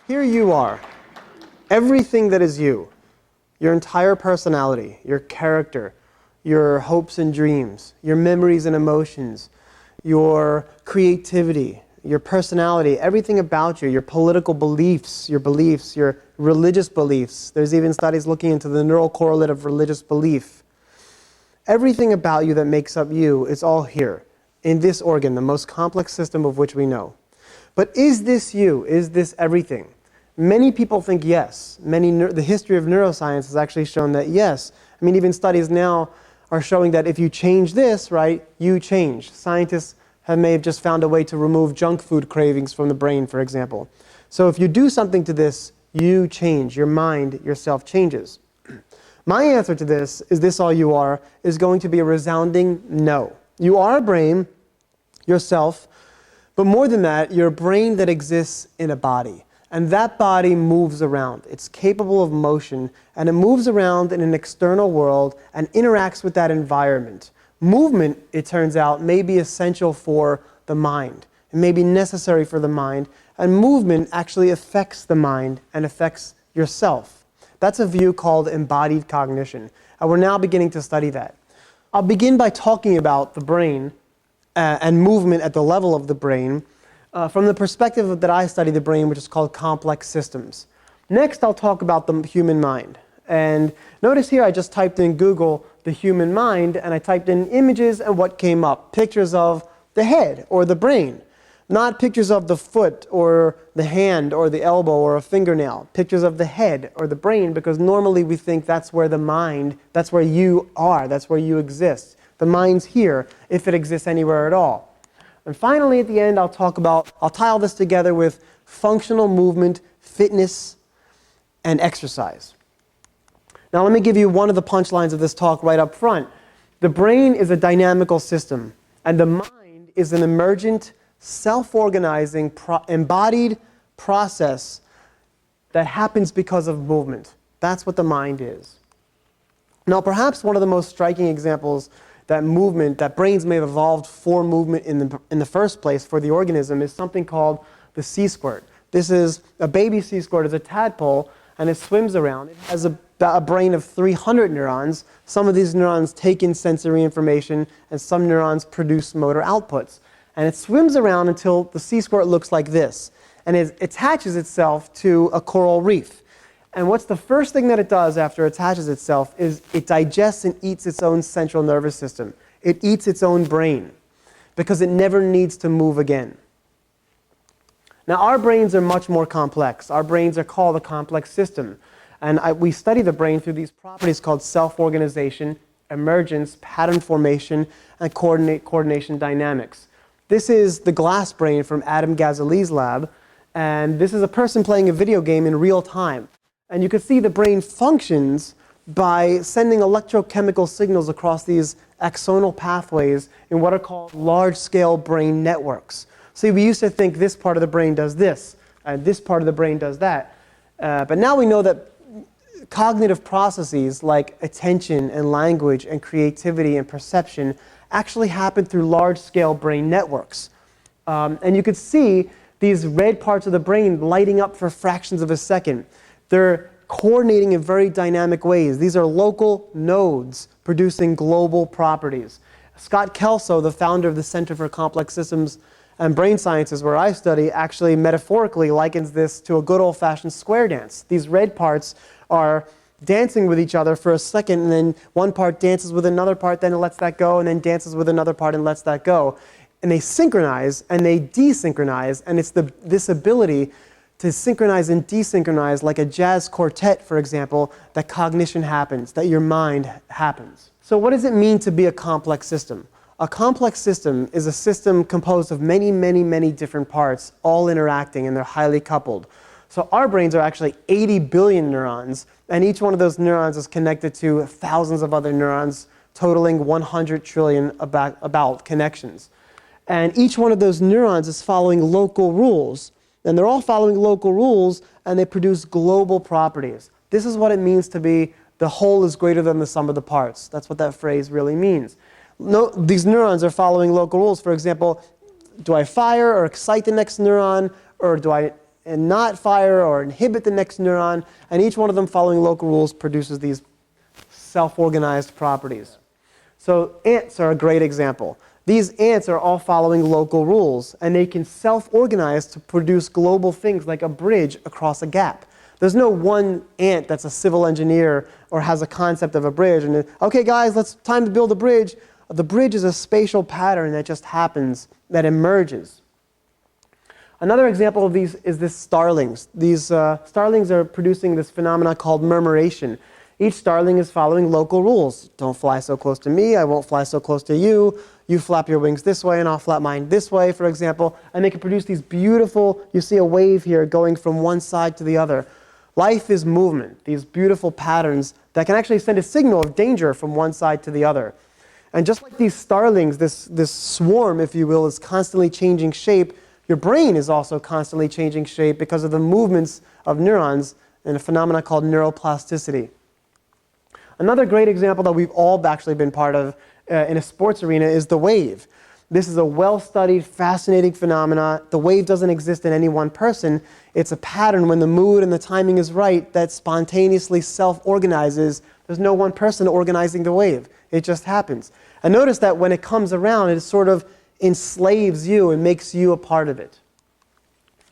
Here you are. Everything that is you, your entire personality, your character, your hopes and dreams, your memories and emotions, your creativity, your personality, everything about you, your political beliefs, your religious beliefs. There's even studies looking into the neural correlate of religious belief. Everything about you that makes up you is all here, in this organ, the most complex system of which we know. But is this you? Is this everything? Many people think yes. The history of neuroscience has actually shown that yes. I mean, even studies now are showing that if you change this, right, you change. Scientists may have just found a way to remove junk food cravings from the brain, for example. So if you do something to this, you change. Your mind, yourself changes. My answer to this, is this all you are, is going to be a resounding no. You are a brain, yourself, but more than that, you're a brain that exists in a body. And that body moves around. It's capable of motion, and it moves around in an external world and interacts with that environment. Movement, it turns out, may be essential for the mind. It may be necessary for the mind, and movement actually affects the mind and affects yourself. That's a view called embodied cognition, and we're now beginning to study that. I'll begin by talking about the brain and movement at the level of the brain, from the perspective that I study the brain, which is called complex systems. Next, I'll talk about the human mind. And notice here I just typed in Google the human mind, and I typed in images, and what came up? Pictures of the head or the brain. Not pictures of the foot or the hand or the elbow or a fingernail. Pictures of the head or the brain, because normally we think that's where the mind, that's where you are, that's where you exist. The mind's here, if it exists anywhere at all. And finally, at the end, I'll tie all this together with functional movement, fitness, and exercise. Now, let me give you one of the punchlines of this talk right up front. The brain is a dynamical system, and the mind is an emergent, self-organizing, embodied process that happens because of movement. That's what the mind is. Now, perhaps one of the most striking examples that brains may have evolved for movement in the first place for the organism is something called the sea squirt. This is a baby sea squirt, is a tadpole, and it swims around. It has a brain of 300 neurons. Some of these neurons take in sensory information, and some neurons produce motor outputs. And it swims around until the sea squirt looks like this, and it attaches itself to a coral reef. And what's the first thing that it does after it attaches itself is it digests and eats its own central nervous system. It eats its own brain because it never needs to move again. Now, our brains are much more complex. Our brains are called a complex system. And we study the brain through these properties called self-organization, emergence, pattern formation, and coordination dynamics. This is the glass brain from Adam Gazzaley's lab. And this is a person playing a video game in real time. And you can see the brain functions by sending electrochemical signals across these axonal pathways in what are called large-scale brain networks. See, we used to think this part of the brain does this, and this part of the brain does that. But now we know that cognitive processes like attention and language and creativity and perception actually happen through large-scale brain networks. And you could see these red parts of the brain lighting up for fractions of a second. They're coordinating in very dynamic ways. These are local nodes producing global properties. Scott Kelso, the founder of the Center for Complex Systems and Brain Sciences, where I study, actually metaphorically likens this to a good old-fashioned square dance. These red parts are dancing with each other for a second, and then one part dances with another part, then it lets that go, and then dances with another part and lets that go. And they synchronize and they desynchronize, and it's this ability to synchronize and desynchronize, like a jazz quartet, for example, that cognition happens, that your mind happens. So what does it mean to be a complex system? A complex system is a system composed of many, many, many different parts, all interacting, and they're highly coupled. So our brains are actually 80 billion neurons, and each one of those neurons is connected to thousands of other neurons, totaling 100 trillion about connections. And each one of those neurons is following local rules. And they're all following local rules, and they produce global properties. This is what it means to be the whole is greater than the sum of the parts. That's what that phrase really means. These neurons are following local rules. For example, do I fire or excite the next neuron, or do I and not fire or inhibit the next neuron, and each one of them following local rules produces these self-organized properties. So ants are a great example. These ants are all following local rules, and they can self-organize to produce global things like a bridge across a gap. There's no one ant that's a civil engineer or has a concept of a bridge and okay guys, time to build a bridge. The bridge is a spatial pattern that just happens, that emerges. Another example of these is this starlings. These starlings are producing this phenomena called murmuration. Each starling is following local rules. Don't fly so close to me, I won't fly so close to you. You flap your wings this way and I'll flap mine this way, for example. And they can produce these beautiful, you see a wave here going from one side to the other. Life is movement, these beautiful patterns that can actually send a signal of danger from one side to the other. And just like these starlings, this swarm, if you will, is constantly changing shape, your brain is also constantly changing shape because of the movements of neurons in a phenomena called neuroplasticity. Another great example that we've all actually been part of in a sports arena is the wave. This is a well-studied, fascinating phenomena. The wave doesn't exist in any one person. It's a pattern when the mood and the timing is right that spontaneously self-organizes. There's no one person organizing the wave. It just happens. And notice that when it comes around, it sort of enslaves you and makes you a part of it.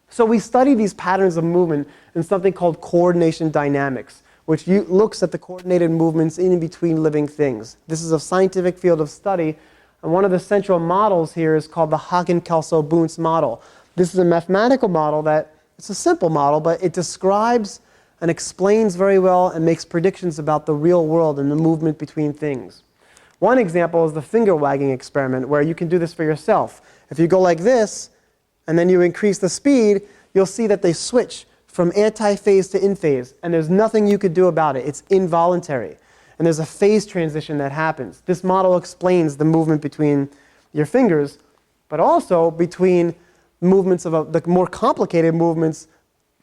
So we study these patterns of movement in something called coordination dynamics, which looks at the coordinated movements in between living things. This is a scientific field of study, and one of the central models here is called the Hagen-Kelso-Bunce model. This is a mathematical model it's a simple model, but it describes and explains very well and makes predictions about the real world and the movement between things. One example is the finger-wagging experiment, where you can do this for yourself. If you go like this, and then you increase the speed, you'll see that they switch from anti-phase to in-phase, and there's nothing you could do about it. It's involuntary. And there's a phase transition that happens. This model explains the movement between your fingers, but also between movements of the more complicated movements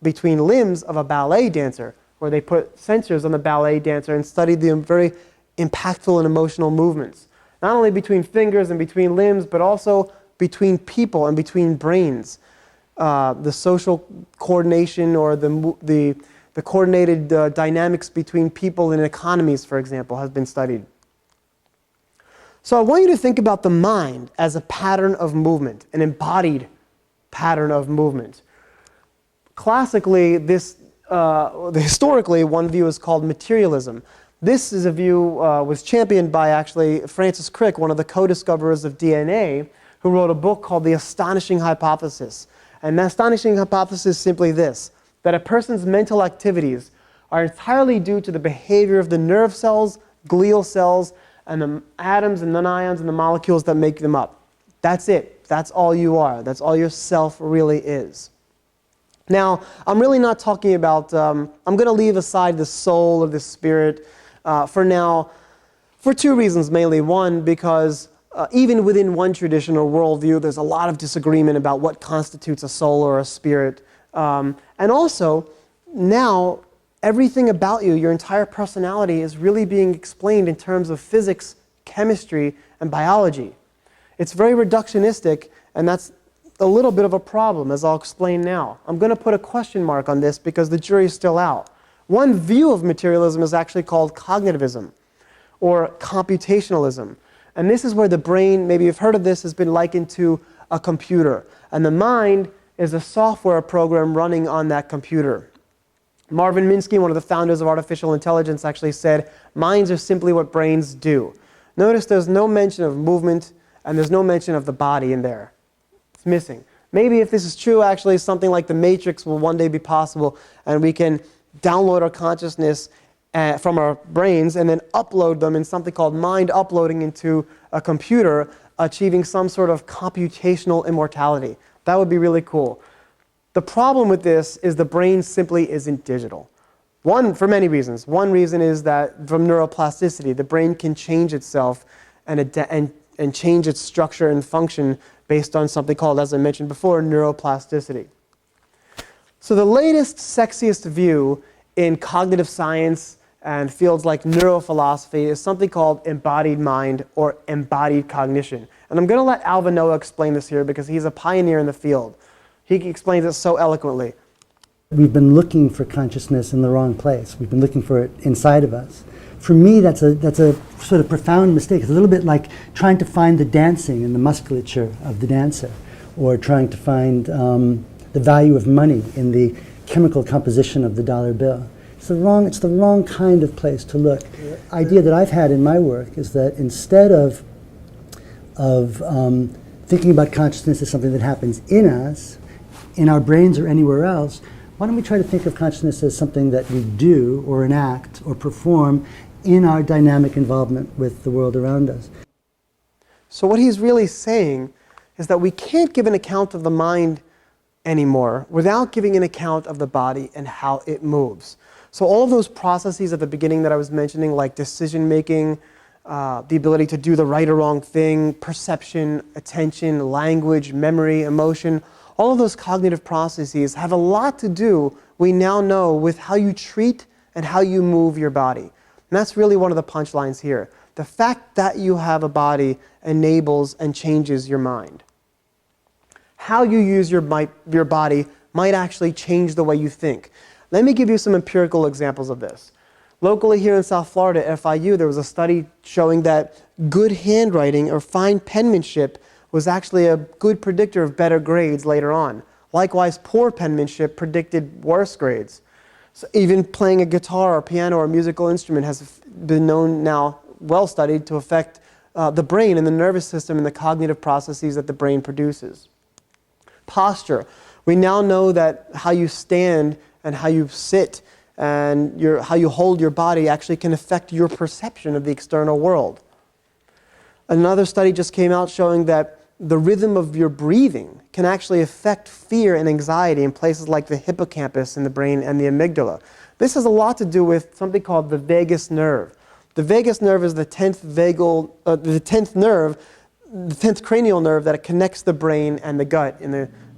between limbs of a ballet dancer, where they put sensors on the ballet dancer and studied the very impactful and emotional movements. Not only between fingers and between limbs, but also between people and between brains. The social coordination or the coordinated dynamics between people and economies, for example, has been studied. So I want you to think about the mind as a pattern of movement, an embodied pattern of movement. Classically, historically, one view is called materialism. This is a view was championed by actually Francis Crick, one of the co-discoverers of DNA, who wrote a book called The Astonishing Hypothesis. And the astonishing hypothesis is simply this, that a person's mental activities are entirely due to the behavior of the nerve cells, glial cells, and the atoms and non-ions and the molecules that make them up. That's it. That's all you are. That's all your self really is. Now, I'm really not talking about, I'm going to leave aside the soul or the spirit for now, for two reasons mainly. One, because even within one traditional worldview, there's a lot of disagreement about what constitutes a soul or a spirit. And also, now, everything about you, your entire personality, is really being explained in terms of physics, chemistry, and biology. It's very reductionistic, and that's a little bit of a problem, as I'll explain now. I'm going to put a question mark on this because the jury's still out. One view of materialism is actually called cognitivism, or computationalism. And this is where the brain, maybe you've heard of this, has been likened to a computer. And the mind is a software program running on that computer. Marvin Minsky, one of the founders of artificial intelligence, actually said, minds are simply what brains do. Notice there's no mention of movement, and there's no mention of the body in there. It's missing. Maybe if this is true, actually, something like the Matrix will one day be possible, and we can download our consciousness from our brains and then upload them in something called mind uploading into a computer, achieving some sort of computational immortality. That would be really cool. The problem with this is the brain simply isn't digital. For many reasons. One reason is that from neuroplasticity, the brain can change itself and change its structure and function based on something called, as I mentioned before, neuroplasticity. So the latest, sexiest view in cognitive science and fields like neurophilosophy is something called embodied mind or embodied cognition. And I'm going to let Alvin Noah explain this here because he's a pioneer in the field. He explains it so eloquently. We've been looking for consciousness in the wrong place. We've been looking for it inside of us. For me, that's a sort of profound mistake. It's a little bit like trying to find the dancing in the musculature of the dancer, or trying to find the value of money in the chemical composition of the dollar bill. It's the wrong kind of place to look. The idea that I've had in my work is that instead of thinking about consciousness as something that happens in us, in our brains or anywhere else, why don't we try to think of consciousness as something that we do or enact or perform in our dynamic involvement with the world around us. So what he's really saying is that we can't give an account of the mind anymore without giving an account of the body and how it moves. So all of those processes at the beginning that I was mentioning, like decision making, the ability to do the right or wrong thing, perception, attention, language, memory, emotion, all of those cognitive processes have a lot to do, we now know, with how you treat and how you move your body. And that's really one of the punchlines here. The fact that you have a body enables and changes your mind. How you use your body might actually change the way you think. Let me give you some empirical examples of this. Locally here in South Florida, FIU, there was a study showing that good handwriting or fine penmanship was actually a good predictor of better grades later on. Likewise, poor penmanship predicted worse grades. So even playing a guitar or piano or musical instrument has been known now, well studied, to affect the brain and the nervous system and the cognitive processes that the brain produces. Posture. We now know that how you stand and how you sit and how you hold your body actually can affect your perception of the external world. Another study just came out showing that the rhythm of your breathing can actually affect fear and anxiety in places like the hippocampus in the brain and the amygdala. This has a lot to do with something called the vagus nerve. The vagus nerve is the 10th cranial nerve that connects the brain and the gut in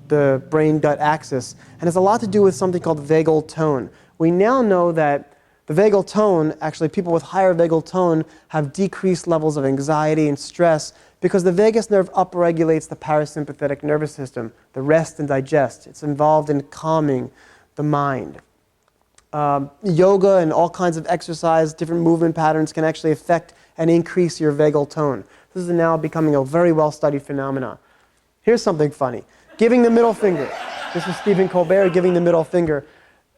the brain-gut axis, and has a lot to do with something called vagal tone. We now know that the vagal tone, actually people with higher vagal tone have decreased levels of anxiety and stress because the vagus nerve upregulates the parasympathetic nervous system, the rest and digest. It's involved in calming the mind. Yoga and all kinds of exercise, different movement patterns can actually affect and increase your vagal tone. This is now becoming a very well-studied phenomenon. Here's something funny. Giving the middle finger. This is Stephen Colbert giving the middle finger.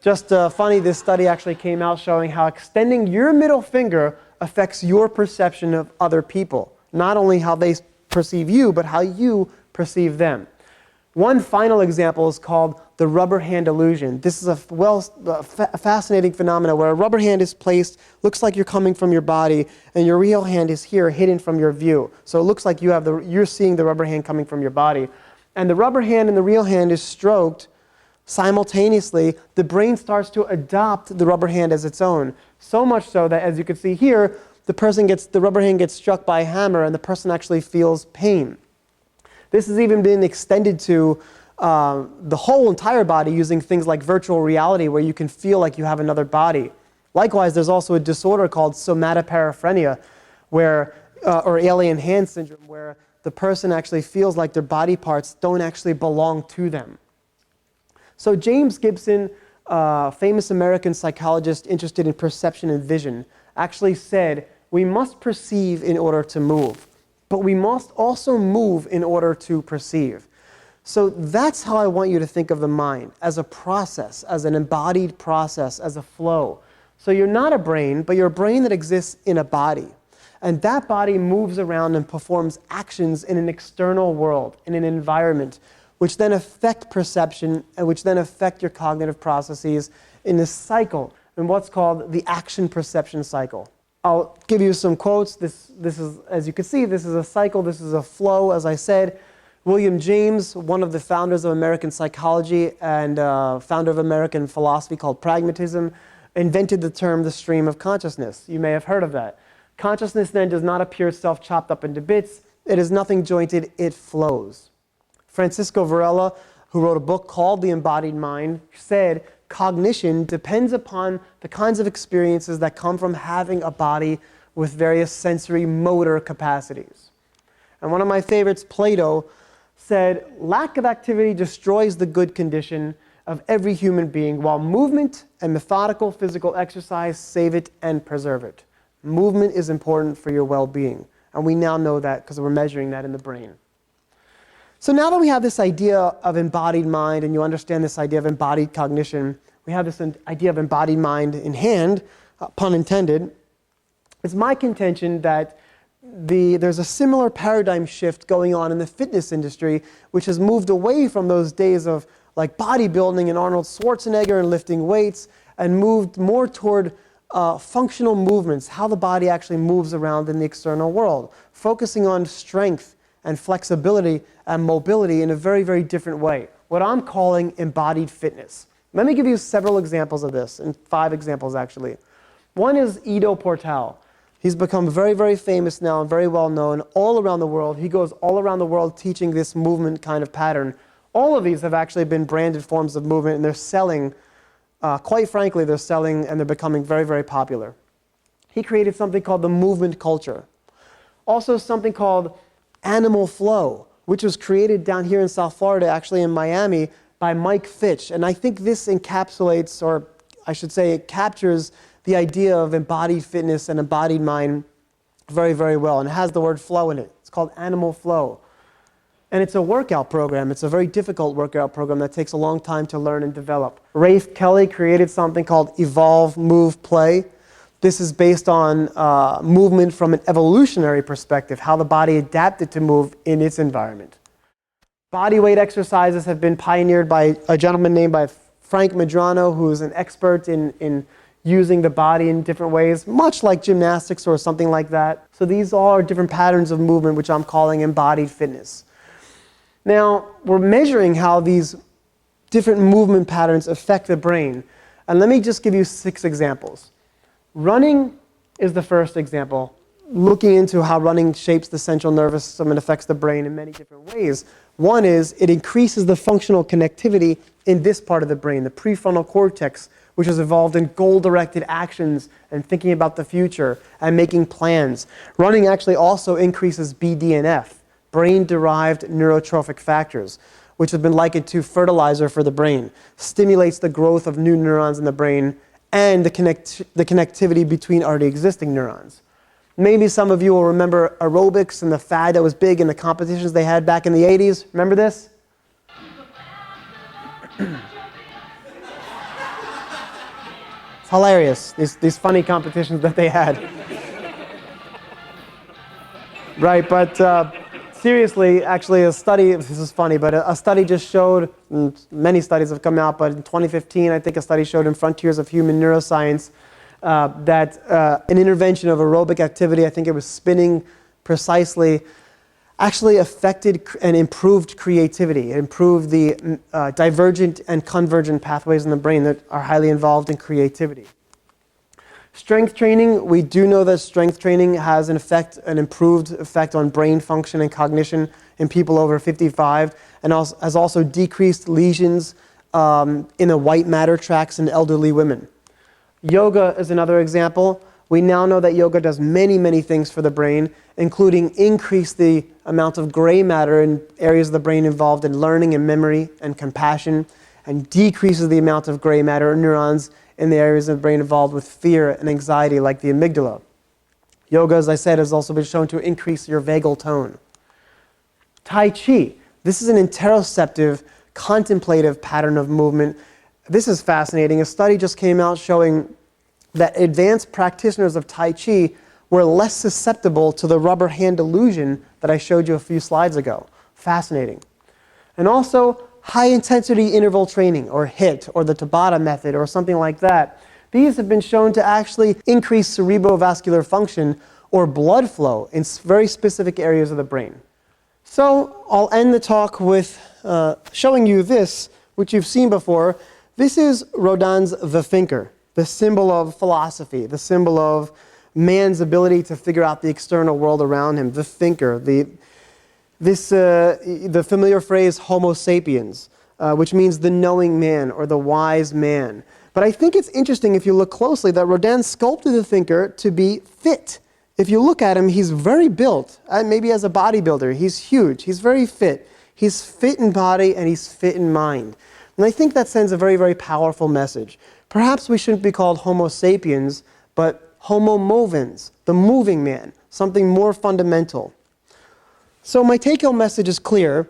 Just funny, this study actually came out showing how extending your middle finger affects your perception of other people. Not only how they perceive you, but how you perceive them. One final example is called the rubber hand illusion. This is a fascinating phenomenon where a rubber hand is placed, looks like you're coming from your body, and your real hand is here, hidden from your view. So it looks like you're seeing the rubber hand coming from your body. And the rubber hand and the real hand is stroked simultaneously. The brain starts to adopt the rubber hand as its own. So much so that, as you can see here, the rubber hand gets struck by a hammer and the person actually feels pain. This has even been extended to the whole entire body using things like virtual reality where you can feel like you have another body. Likewise, there's also a disorder called somatoparaphrenia or alien hand syndrome where the person actually feels like their body parts don't actually belong to them. So James Gibson, a famous American psychologist interested in perception and vision, actually said, we must perceive in order to move, but we must also move in order to perceive. So that's how I want you to think of the mind, as a process, as an embodied process, as a flow. So you're not a brain, but you're a brain that exists in a body. And that body moves around and performs actions in an external world, in an environment, which then affect perception and which then affect your cognitive processes in this cycle, in what's called the action-perception cycle. I'll give you some quotes. This is, as you can see, this is a cycle, this is a flow, as I said. William James, one of the founders of American psychology and founder of American philosophy called pragmatism, invented the term the stream of consciousness. You may have heard of that. Consciousness then does not appear itself chopped up into bits. It is nothing jointed, it flows. Francisco Varela, who wrote a book called The Embodied Mind, said, cognition depends upon the kinds of experiences that come from having a body with various sensory motor capacities. And one of my favorites, Plato, said, lack of activity destroys the good condition, of every human being, while movement and methodical physical exercise save it and preserve it. Movement is important for your well-being, and we now know that because we're measuring that in the brain. So now that we have this idea of embodied mind, and you understand this idea of embodied cognition, we have this idea of embodied mind in hand, pun intended. It's my contention that there's a similar paradigm shift going on in the fitness industry, which has moved away from those days of like bodybuilding and Arnold Schwarzenegger and lifting weights, and moved more toward functional movements, how the body actually moves around in the external world, focusing on strength and flexibility and mobility in a very, very different way, what I'm calling embodied fitness. Let me give you several examples of this, and 5 examples actually. One is Ido Portal. He's become very, very famous now and very well known all around the world. He goes all around the world teaching this movement kind of pattern. All of these have actually been branded forms of movement, and they're selling, quite frankly, they're selling and they're becoming very, very popular. He created something called the movement culture. Also something called animal flow, which was created down here in South Florida, actually in Miami, by Mike Fitch. And I think this encapsulates, or I should say it captures, the idea of embodied fitness and embodied mind very, very well. And it has the word flow in it. It's called animal flow. And it's a workout program. It's a very difficult workout program that takes a long time to learn and develop. Rafe Kelly created something called Evolve, Move, Play. This is based on movement from an evolutionary perspective, how the body adapted to move in its environment. Body weight exercises have been pioneered by a gentleman named by Frank Medrano, who is an expert in using the body in different ways, much like gymnastics or something like that. So these all are different patterns of movement, which I'm calling embodied fitness. Now, we're measuring how these different movement patterns affect the brain. And let me just give you 6 examples. Running is the first example, looking into how running shapes the central nervous system and affects the brain in many different ways. One is it increases the functional connectivity in this part of the brain, the prefrontal cortex, which is involved in goal-directed actions and thinking about the future and making plans. Running actually also increases BDNF, brain-derived neurotrophic factors, which have been likened to fertilizer for the brain, stimulates the growth of new neurons in the brain and the connectivity between already existing neurons. Maybe some of you will remember aerobics and the fad that was big in the competitions they had back in the 80s. Remember this? It's hilarious, these funny competitions that they had. Right, but seriously, actually a study, this is funny, but a study just showed, many studies have come out, but in 2015, I think a study showed in Frontiers of Human Neuroscience that an intervention of aerobic activity, I think it was spinning precisely, actually affected and improved creativity. It improved the divergent and convergent pathways in the brain that are highly involved in creativity. Strength training, we do know that strength training has an improved effect on brain function and cognition in people over 55, and has also decreased lesions in the white matter tracts in elderly women. Yoga is another example. We now know that yoga does many, many things for the brain, including increase the amount of gray matter in areas of the brain involved in learning and memory and compassion, and decreases the amount of gray matter neurons in the areas of the brain involved with fear and anxiety, like the amygdala. Yoga, as I said, has also been shown to increase your vagal tone. Tai Chi. This is an interoceptive, contemplative pattern of movement. This is fascinating. A study just came out showing that advanced practitioners of Tai Chi were less susceptible to the rubber hand illusion that I showed you a few slides ago. Fascinating. And also, high-intensity interval training, or HIIT, or the Tabata method, or something like that. These have been shown to actually increase cerebrovascular function, or blood flow, in very specific areas of the brain. So, I'll end the talk with showing you this, which you've seen before. This is Rodin's The Thinker, the symbol of philosophy, the symbol of man's ability to figure out the external world around him, the thinker, the familiar phrase Homo sapiens, which means the knowing man or the wise man. But I think it's interesting if you look closely that Rodin sculpted the thinker to be fit. If you look at him, he's very built, maybe as a bodybuilder. He's huge, he's very fit. He's fit in body and he's fit in mind. And I think that sends a very, very powerful message. Perhaps we shouldn't be called Homo sapiens, but Homo movens, the moving man, something more fundamental. So my take-home message is clear,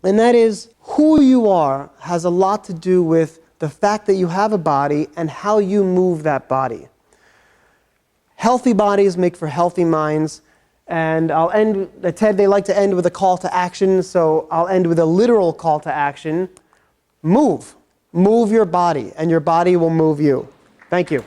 and that is who you are has a lot to do with the fact that you have a body and how you move that body. Healthy bodies make for healthy minds, and I'll end, at TED they like to end with a call to action, so I'll end with a literal call to action. Move. Move your body, and your body will move you. Thank you.